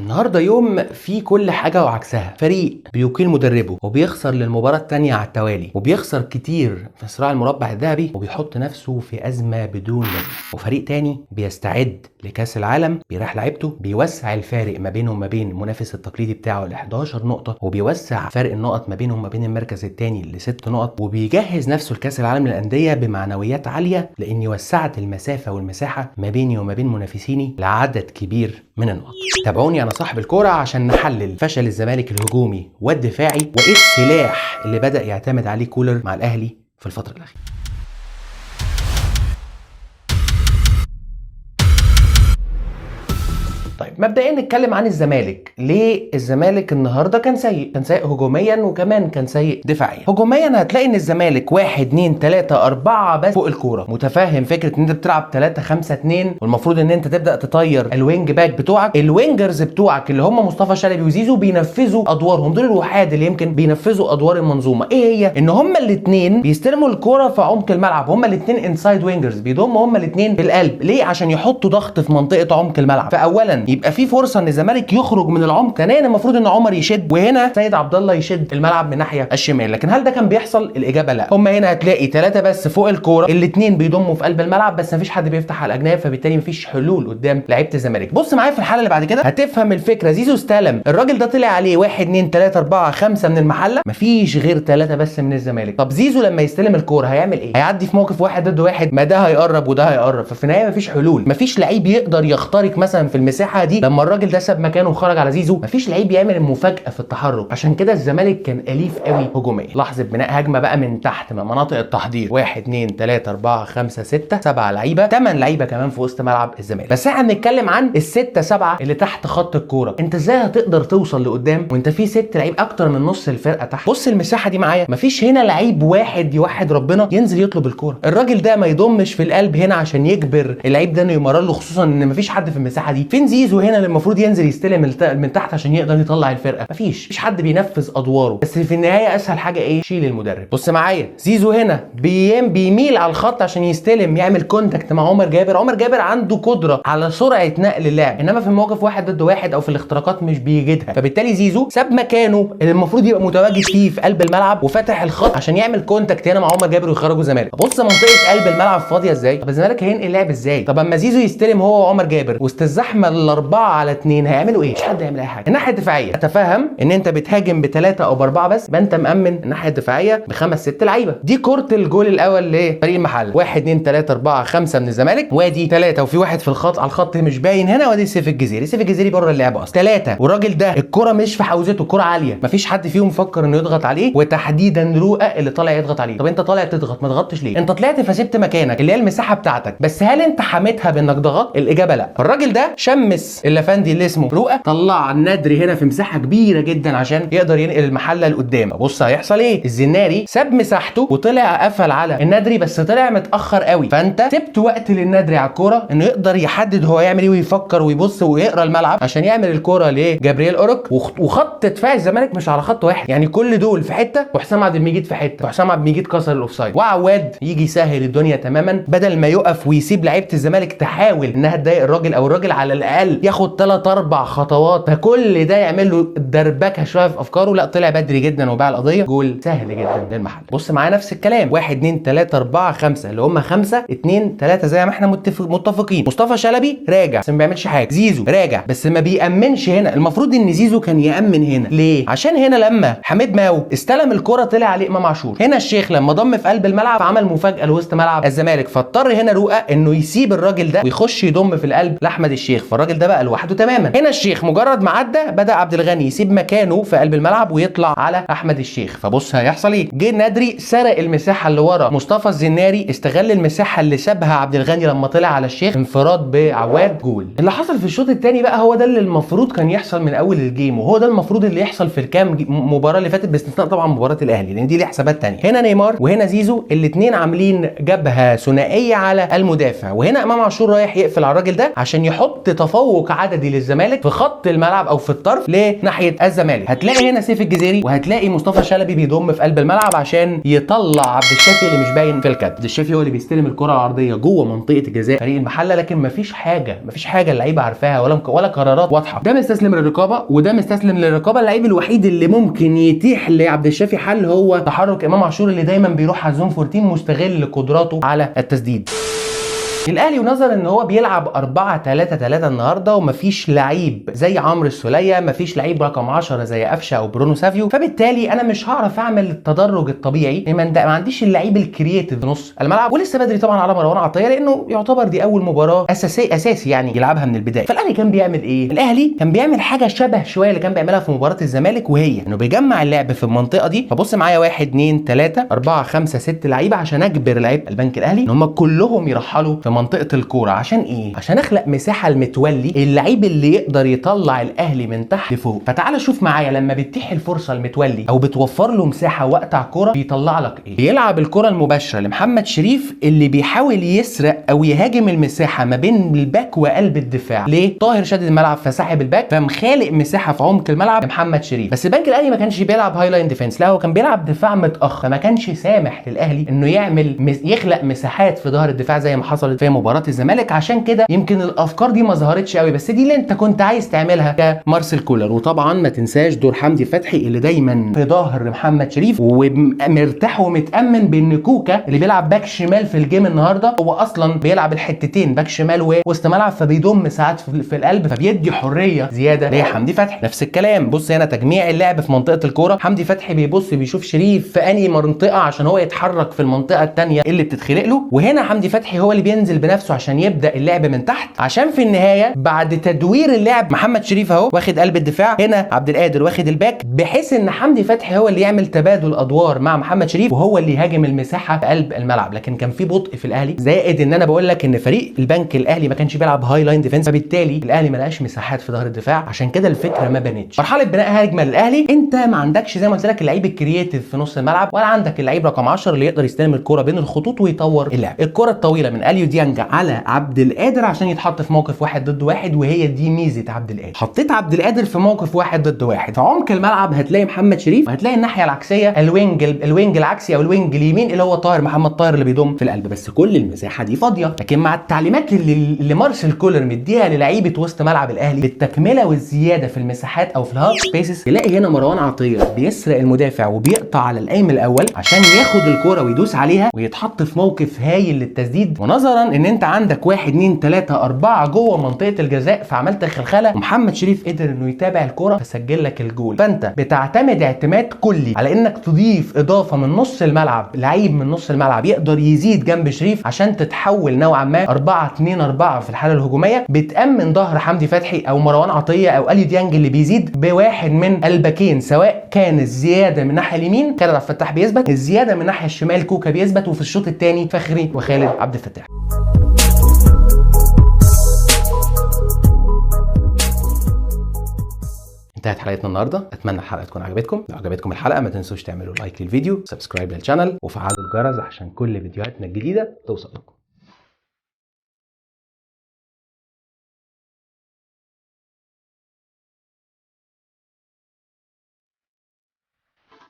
النهارده يوم فيه كل حاجه وعكسها. فريق بيقيل مدربه وبيخسر للمباراه الثانيه على التوالي وبيخسر كتير في صراع المربع الذهبي وبيحط نفسه في ازمه بدون نتيجه، وفريق تاني بيستعد لكاس العالم بيريح لعيبته، بيوسع الفارق ما بينه وما بين المنافس التقليدي بتاعه ل 11 نقطه، وبيوسع فرق النقط ما بينه وما بين المركز الثاني ل 6 نقط، وبيجهز نفسه لكاس العالم للانديه بمعنويات عاليه لاني وسعت المسافه والمساحه ما بيني وما بين منافسيني لعدد كبير من النقط. تابعوني انا صاحب الكوره عشان نحلل فشل الزمالك الهجومي والدفاعي وايه السلاح اللي بدأ يعتمد عليه كولر مع الاهلي في الفتره الاخيره. طيب مبدئيا نتكلم عن الزمالك. ليه الزمالك النهارده كان سيء هجوميا وكمان كان سيء دفاعيا. هجوميا هتلاقي ان الزمالك 1 2 3 4 بس فوق الكوره. متفهم فكره ان انت بتلعب 3 5 2 والمفروض ان انت تبدا تطير الوينج باك بتوعك. الوينجرز بتوعك اللي هم مصطفى شلبي وزيزو بينفذوا ادوارهم، دول الوحيد اللي يمكن بينفذوا ادوار المنظومه. ايه هي؟ ان هم الاثنين بيستلموا الكوره في عمق الملعب، هم الاثنين انسايد وينجرز، بيضموا هم الاثنين في القلب. ليه؟ عشان يحطوا ضغط في منطقه عمق الملعب. فاولا يبقى في فرصه ان الزمالك يخرج من العمق، ثانيا المفروض ان عمر يشد وهنا سيد عبد الله يشد الملعب من الناحيه الشمال. لكن هل ده كان بيحصل؟ الاجابه لا. هم هنا هتلاقي 3 بس فوق الكوره، الاثنين بيضموا في قلب الملعب بس مفيش حد بيفتح على الاجناب، فبالتالي مفيش حلول قدام لعيبه الزمالك. بص معايا في الحاله اللي بعد كده هتفهم الفكره. زيزو استلم، الراجل ده طلع عليه 1 2 3 4 5 من المحله، مفيش غير 3 بس من الزمالك. طب زيزو لما يستلم الكوره هيعمل ايه؟ هيعدي في موقف 1 ضد 1، ما ده هيقرب وده هيقرب، ففي النهايه مفيش حلول. مفيش لعيب يقدر يخترق مثلا في المساحه دي. لما الراجل ده ساب مكانه وخرج على زيزو مفيش لعيب يعمل المفاجاه في التحرك. عشان كده الزمالك كان اليف قوي هجوميا. لحظه بناء هجمه بقى من تحت من مناطق التحضير، 1 2 3 4 5 6 7 لعيبه، 8 لعيبه كمان في وسط ملعب الزمالك. بس احنا بنتكلم عن ال6 7 اللي تحت خط الكوره. انت ازاي هتقدر توصل لقدام وانت في 6 لعيب اكتر من نص الفرقه تحت؟ بص المساحه دي معايا، مفيش هنا لعيب واحد يوحد ربنا ينزل يطلب الكوره. الراجل ده ما يضمش في القلب هنا عشان يجبر اللعيب ده انه يمرر له، خصوصا ان مفيش حد في المساحه دي. فين زيزو هنا اللي المفروض ينزل يستلم من تحت عشان يقدر يطلع الفرقه؟ مفيش حد بينفذ ادواره. بس في النهايه اسهل حاجه ايه؟ شيل المدرب. بص معايا، زيزو هنا بيميل على الخط عشان يستلم، يعمل كونتاكت مع عمر جابر. عمر جابر عنده قدره على سرعه نقل اللعب، انما في المواقف 1 ضد 1 او في الاختراقات مش بيجدها. فبالتالي زيزو ساب مكانه اللي المفروض يبقى متواجد فيه في قلب الملعب وفتح الخط عشان يعمل كونتاكت هنا مع عمر جابر ويخرجوا الزمالك. بص منطقه قلب الملعب فاضيه ازاي؟ طب الزمالك هينقل اللعب ازاي؟ طب اما زيزو يستلم هو وعمر جابر وسط الزحمه ال4 على 2 هيعملوا ايه؟ مش حد يعمل اي حاجه. الناحيه الدفاعيه اتفهم ان انت بتهاجم ب3 او ب4 بس، يبقى انت مأمن الناحيه الدفاعيه ب5 6 لعيبه. دي كره الجول الاول لفريق المحل، 1 2 3 4 5 من الزمالك، وادي 3 وفي واحد في الخط على الخط مش باين هنا، وادي سيف الجزيري. سيف الجزيري بره اللعبه اصلا. 3 والراجل ده الكره مش في حوزته، الكره عاليه، مفيش حد فيهم فكر انه يضغط عليه، وتحديدا رؤى اللي طالع يضغط عليه. طب انت طالع تضغط، ما ضغطتش ليه؟ انت طلعت فسبت مكانك اللي هي المساحه بتاعتك، بس هل انت حميتها بانك ضغط؟ الاجابه لا. الراجل ده شمس الافندي اللي اسمه رؤى، طلع النادري هنا في مساحه كبيره جدا عشان يقدر ينقل المحله لقدام. بص هيحصل ايه؟ الزناري ساب مساحته وطلع قفل على النادري، بس طلع متاخر قوي، فانت سبت وقت للنادري على الكوره انه يقدر يحدد هو يعمل ايه ويفكر ويبص ويقرا الملعب عشان يعمل الكوره لجابرييل اورك. وخط دفاع الزمالك مش على خط واحد، يعني كل دول في حته وحسام عبد المجيد في حته، وحسام عبد المجيد كسر الاوفسايد، وعواد يجي يسهل الدنيا تماما بدل ما يقف ويسيب لعيبه الزمالك تحاول انها تضايق الراجل، او الراجل على الاقل ياخد 3 4 خطوات، فكل ده يعمل له دربكه شويه في افكاره. لا طلع بدري جدا وباع القضيه. جول سهل جدا للمحل. بص معايا نفس الكلام، 1 2 3 4 5 اللي هم 5 2 3 زي ما احنا متفقين. مصطفى شلبي راجع بس ما بيعملش حاجه، زيزو راجع بس ما بيأمنش هنا. المفروض ان زيزو كان يأمن هنا. ليه؟ عشان هنا لما حميد ماو استلم الكره طلع عليه امام عاشور، هنا الشيخ لما ضم في قلب الملعب عمل مفاجاه لوسط ملعب الزمالك، فاضطر هنا رؤى انه يسيب الراجل ده ويخش يضم في القلب لاحمد الشيخ، فالراجل ده بقى لوحده تماما. هنا الشيخ مجرد ما عدى بدا عبد الغني يسيب مكانه في قلب الملعب ويطلع على احمد الشيخ. فبص هيحصل ايه؟ جه النادري سرق المساحه اللي ورا مصطفى الزناري، استغل المساحه اللي سابها عبد الغني لما طلع على الشيخ، انفراد بعواد، جول. اللي حصل في الشوط الثاني بقى هو ده اللي المفروض كان يحصل من اول الجيم، وهو ده المفروض اللي يحصل في الكام مباراه اللي فاتت، باستثناء طبعا مباراه الاهلي لان دي ليها حسابات ثانيه. هنا نيمار وهنا زيزو الاثنين عاملين جبهه ثنائيه على المدافع، وهنا امام عاشور رايح يقفل على الراجل ده عشان يحط تفوق عددي للزمالك في خط الملعب او في الطرف لناحيه الزمالك. هتلاقي هنا سيف الجزيري وهتلاقي مصطفى شلبي بيضم في قلب الملعب عشان يطلع عبد الشافي اللي مش باين في الكادر. عبد الشافي هو اللي بيستلم الكره العرضيه جوه منطقه الجزاء فريق المحله، لكن مفيش حاجه اللعيبه عارفاها ولا قرارات واضحه. ده مستسلم للرقابه وده مستسلم للرقابه. اللعيب الوحيد اللي ممكن يتيح لعبد الشافي حل هو تحرك امام عاشور اللي دايما بيروح على الزون 14 مستغل قدراته على التسديد. الاهلي ونظر ان هو بيلعب 4-3-3 النهارده ومفيش لعيب زي عمرو السوليه، مفيش لعيب رقم 10 زي قفشه او برونو سافيو، فبالتالي انا مش هعرف اعمل التدرج الطبيعي، ما عنديش اللعيب الكرييتيف في نص الملعب. ولسه بدري طبعا على مروان عطيه لانه يعتبر دي اول مباراه اساسي يعني يلعبها من البدايه. فالاهلي كان بيعمل ايه؟ الاهلي كان بيعمل حاجه شبه شويه اللي كان بيعملها في مباراه الزمالك، وهي انه بيجمع اللعب في المنطقه دي. فبص معايا 1 2 3 4 5 6 لعيبه عشان اجبر لعيبه البنك الاهلي ان هم كلهم يرحلوا في منطقه الكوره. عشان ايه؟ عشان اخلق مساحه المتولي اللعيب اللي يقدر يطلع الاهلي من تحت لفوق. فتعال شوف معايا لما بتتيح الفرصه المتولي او بتوفر له مساحه وقت على الكوره بيطلع لك ايه؟ بيلعب الكره المباشره لمحمد شريف اللي بيحاول يسرق او يهاجم المساحه ما بين الباك وقلب الدفاع. ليه؟ طاهر شادد الملعب فسحب الباك فمخالق مساحه في عمق الملعب لمحمد شريف. بس البنك الاهلي ما كانش بيلعب هاي لاين ديفنس، لا هو كان بيلعب دفاع متاخر، ما كانش سامح للاهلي انه يخلق مساحات في ظهر الدفاع زي ما حصلت في مباراه الزمالك. عشان كده يمكن الافكار دي ما ظهرتش قوي، بس دي اللي انت كنت عايز تعملها كمارسيل كولر. وطبعا ما تنساش دور حمدي فتحي اللي دايما في ظهر محمد شريف ومرتاح ومتامن بان كوكا اللي بيلعب باك شمال في الجيم النهارده هو اصلا بيلعب الحتتين باك شمال ووسط ملعب، فبيضم ساعات في القلب فبيدي حريه زياده لحمدي فتحي. نفس الكلام بص هنا تجميع اللعب في منطقه الكوره، حمدي فتحي بيبص بيشوف شريف في انهي منطقه عشان هو يتحرك في المنطقه الثانيه اللي بتتخلق له، وهنا حمدي فتحي هو اللي بينزل بنفسه عشان يبدا اللعب من تحت، عشان في النهايه بعد تدوير اللعب محمد شريف اهو واخد قلب الدفاع، هنا عبد القادر واخد الباك، بحيث ان حمدي فتحي هو اللي يعمل تبادل ادوار مع محمد شريف وهو اللي يهاجم المساحه في قلب الملعب. لكن كان في بطء في الاهلي، زائد ان انا بقول لك ان فريق البنك الاهلي ما كانش بيلعب هاي لاين ديفنس، فبالتالي الاهلي ما لقاش مساحات في ظهر الدفاع، عشان كده الفكره ما بانتش. مرحله بناء هجمه للاهلي انت ما عندكش زي ما قلت لك اللعيب الكرييتيف في نص الملعب، ولا عندك اللعيب رقم 10 اللي يقدر يستلم الكره بين الخطوط ويطور اللعب. الكره الطويله من اليو ديانج على عبد القادر عشان يتحط في موقف 1 ضد 1، وهي دي ميزه عبد القادر. حطيت عبد القادر في موقف 1 ضد 1 في عمق الملعب، هتلاقي محمد شريف وهتلاقي الناحيه العكسيه الوينج العكسي او الوينج اليمين اللي هو محمد طاهر اللي بيضم في القلب، بس كل المساحه دي فاضيه. لكن مع التعليمات اللي مارسيل كولر مديها للعيبه وسط ملعب الاهلي بالتكمله والزياده في المساحات او في الهاف سبيسز، تلاقي هنا مروان عطيه بيسرق المدافع وبيقطع على القايم الاول عشان ياخد الكوره ويدوس عليها ويتحط في موقف هايل للتسديد. ونظرا ان انت عندك 1 2 3 4 جوه منطقه الجزاء فعملت خلخله، ومحمد شريف قدر انه يتابع الكوره فسجل لك الجول. فانت بتعتمد اعتماد كلي على انك تضيف اضافه من نص الملعب، لعيب من نص الملعب يقدر يزيد جنب شريف عشان تتحول نوعا ما 4-2-4 في الحاله الهجوميه، بتامن ظهر حمدي فتحي او مروان عطيه او اليو ديانج اللي بيزيد بواحد من الباكين، سواء كان الزياده من الناحيه اليمين خالد عبد الفتاح بيثبت، الزياده من الناحيه الشمال كوكا بيثبت، وفي الشوط الثاني فخري وخالد عبد الفتاح. انتهت حلقتنا النهارده، اتمنى الحلقه تكون عجبتكم. لو عجبتكم الحلقه ما تنسوش تعملوا لايك للفيديو، سبسكرايب للشانل، وفعلوا الجرس عشان كل فيديوهاتنا الجديده توصل لكم.